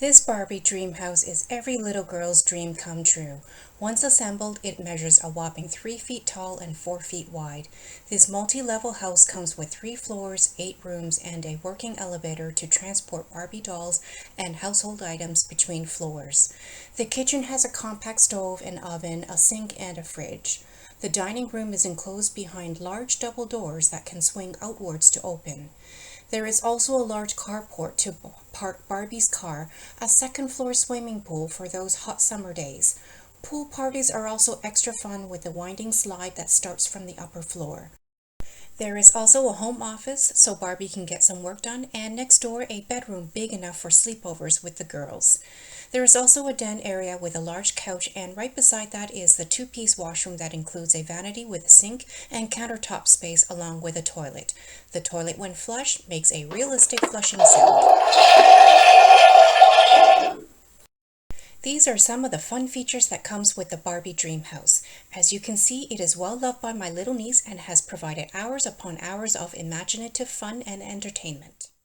This Barbie dream house is every little girl's dream come true. Once assembled, it measures a whopping 3 feet tall and 4 feet wide. This multi-level house comes with 3 floors, 8 rooms, and a working elevator to transport Barbie dolls and household items between floors. The kitchen has a compact stove and oven, a sink, and a fridge. The dining room is enclosed behind large double doors that can swing outwards to open. There is also a large carport to park Barbie's car, a second-floor swimming pool for those hot summer days. Pool parties are also extra fun with a winding slide that starts from the upper floor. There is also a home office so Barbie can get some work done, and next door a bedroom big enough for sleepovers with the girls. There is also a den area with a large couch, and right beside that is the 2-piece washroom that includes a vanity with a sink and countertop space along with a toilet. The toilet, when flushed, makes a realistic flushing sound. These are some of the fun features that comes with the Barbie Dream House. As you can see, it is well loved by my little niece and has provided hours upon hours of imaginative fun and entertainment.